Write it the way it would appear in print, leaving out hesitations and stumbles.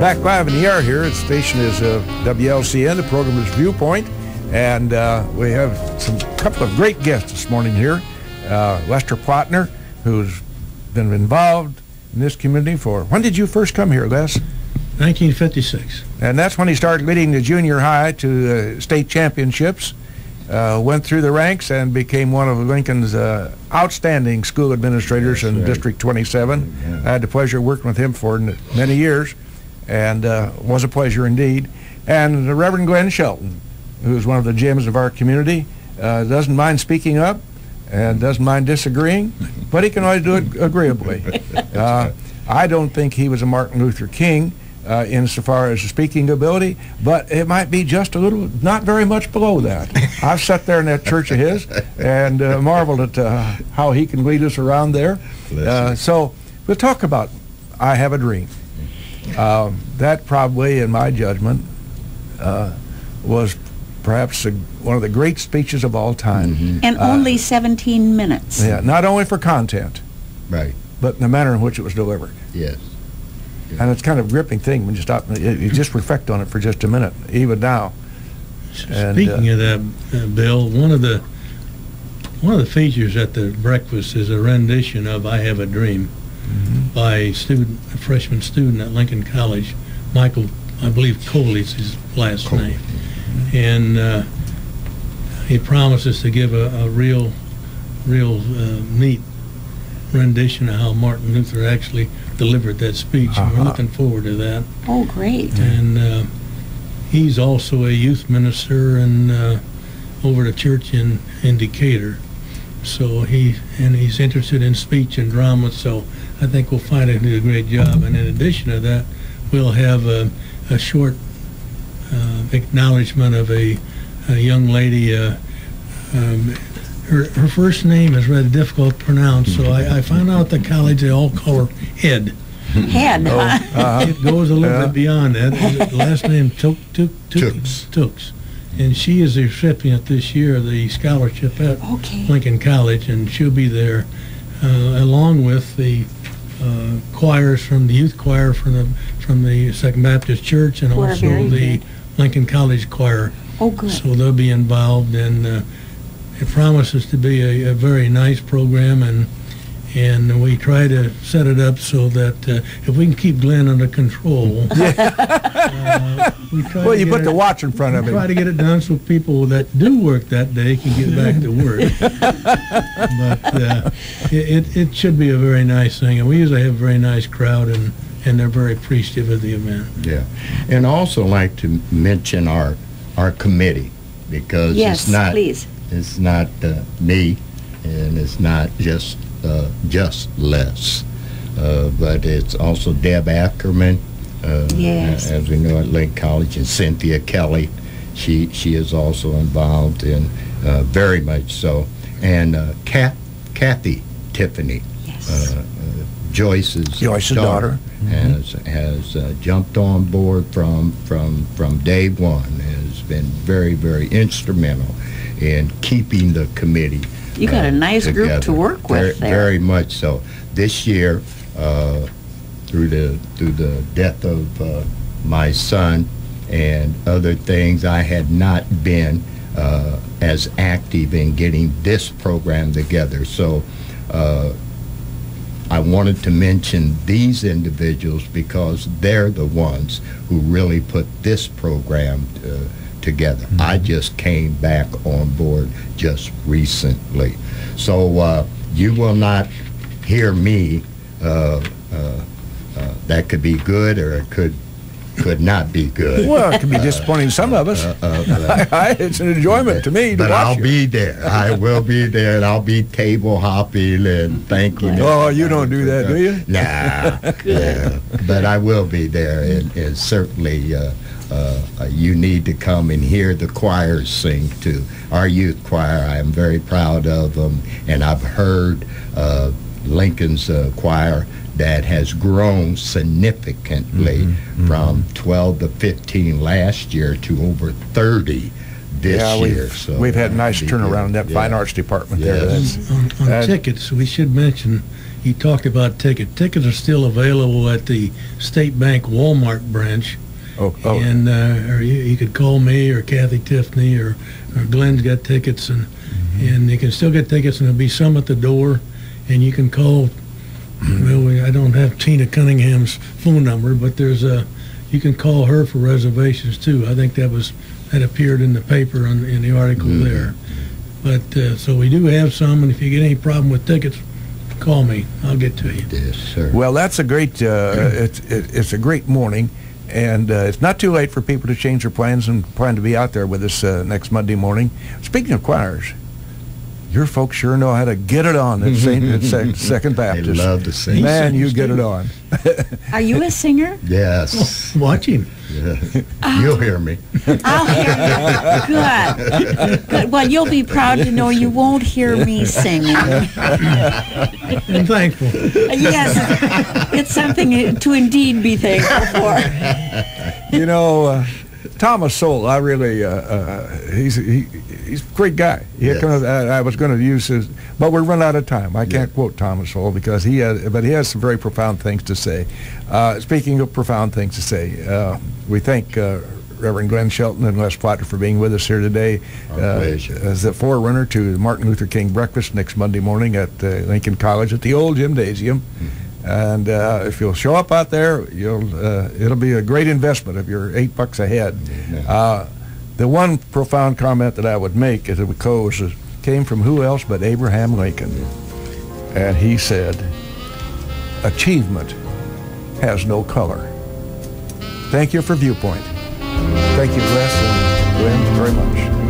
back live in the air here. The station is WLCN. The program is Viewpoint. And we have a couple of great guests this morning here. Lester Plotner, who's been involved in this community for... When did you first come here, Les? 1956. And that's when he started leading the junior high to state championships. Went through the ranks and became one of Lincoln's outstanding school administrators in District 27. Yeah. I had the pleasure of working with him for many years, and was a pleasure indeed. And the Reverend Glenn Shelton, who's one of the gems of our community, doesn't mind speaking up and doesn't mind disagreeing, but he can always do it agreeably. I don't think he was a Martin Luther King insofar as speaking ability, but it might be just a little, not very much below that. I've sat there in that church of his and marveled at how he can lead us around there. So we'll talk about I Have a Dream. That probably, in my judgment, was perhaps one of the great speeches of all time. Mm-hmm. And only 17 minutes. Yeah, not only for content, right, but in the manner in which it was delivered. Yes. And it's kind of a gripping thing when you stop, you just reflect on it for just a minute, even now. Speaking of that, Bill, one of the features at the breakfast is a rendition of "I Have a Dream" by a freshman student at Lincoln College, Michael, I believe Coley's his last name, and he promises to give a real neat rendition of how Martin Luther actually delivered that speech. And we're looking forward to that. Oh, great. And he's also a youth minister and over at a church in Decatur. So he's interested in speech and drama, so I think we'll find him do a great job. And in addition to that, we'll have a short acknowledgement of a young lady. Her first name is rather difficult to pronounce, so I found out at the college they all call her Ed. Head. It goes a little bit beyond that. The last name Tooks. And she is the recipient this year of the scholarship at Lincoln College, and she'll be there along with the choirs from the youth choir from the Second Baptist Church and also the Lincoln College choir. Oh, good. So they'll be involved, and it promises to be a very nice program, and we try to set it up so that if we can keep Glenn under control, we try you put the watch in front of him. Try to get it done so people that do work that day can get back to work. But it should be a very nice thing, and we usually have a very nice crowd, and they're very appreciative of the event. Yeah, and also like to mention our committee, because it's not me, and it's not just Les, but it's also Deb Ackerman, as we know at Lincoln College, and Cynthia Kelly. She is also involved in very much so, and Kathy Tiffany, Joyce's daughter. Has jumped on board from day one. Has been very, very instrumental in keeping the committee. You got a nice group to work with there. Very much so. This year, through the death of my son and other things, I had not been as active in getting this program together. So I wanted to mention these individuals because they're the ones who really put this program together. I just came back on board just recently. So you will not hear me. That could be good, or it could not be good. Well, it could be disappointing to some of us. It's an enjoyment to me to watch. But I'll be there. I will be there, and I'll be table hopping and thanking. Oh, you don't do that, do you? Nah. Yeah. But I will be there, and certainly you need to come and hear the choirs sing too. Our youth choir, I am very proud of them, and I've heard Lincoln's choir that has grown significantly from 12 to 15 last year to over 30 this year. So we've had a nice turnaround in that fine arts department there. On tickets, we should mention, you talked about tickets. Tickets are still available at the State Bank Walmart branch. And or you could call me or Kathy Tiffany or Glenn's got tickets, and you can still get tickets, and there'll be some at the door, and you can call. Well, I don't have Tina Cunningham's phone number, but there's you can call her for reservations too. I think that appeared in the paper in the article there. But so we do have some, and if you get any problem with tickets, call me. I'll get to you. Yes, sir. Well, that's a great. It's a great morning. And it's not too late for people to change their plans and plan to be out there with us next Monday morning. Speaking of choirs, your folks sure know how to get it on at Second Baptist. They love to sing. Man, you get it on. Are you a singer? Yes. Oh, watch him. Yes. You'll hear me. I'll hear you. Good. Well, you'll be proud to know you won't hear me singing. I'm thankful. Yes, it's something to indeed be thankful for. You know, Thomas Sowell, I really, he's a great guy. Yes. I was going to use his, but we're run out of time. I can't quote Thomas Sowell because he has some very profound things to say. Speaking of profound things to say, we thank Reverend Glenn Shelton and Les Plotner for being with us here today as the forerunner to the Martin Luther King breakfast next Monday morning at Lincoln College at the old gymnasium. And if you'll show up out there, it'll be a great investment of your $8 a head. The one profound comment that I would make as it close came from who else but Abraham Lincoln. And he said, achievement has no color. Thank you for Viewpoint. Thank you, Les and Glenn, very much.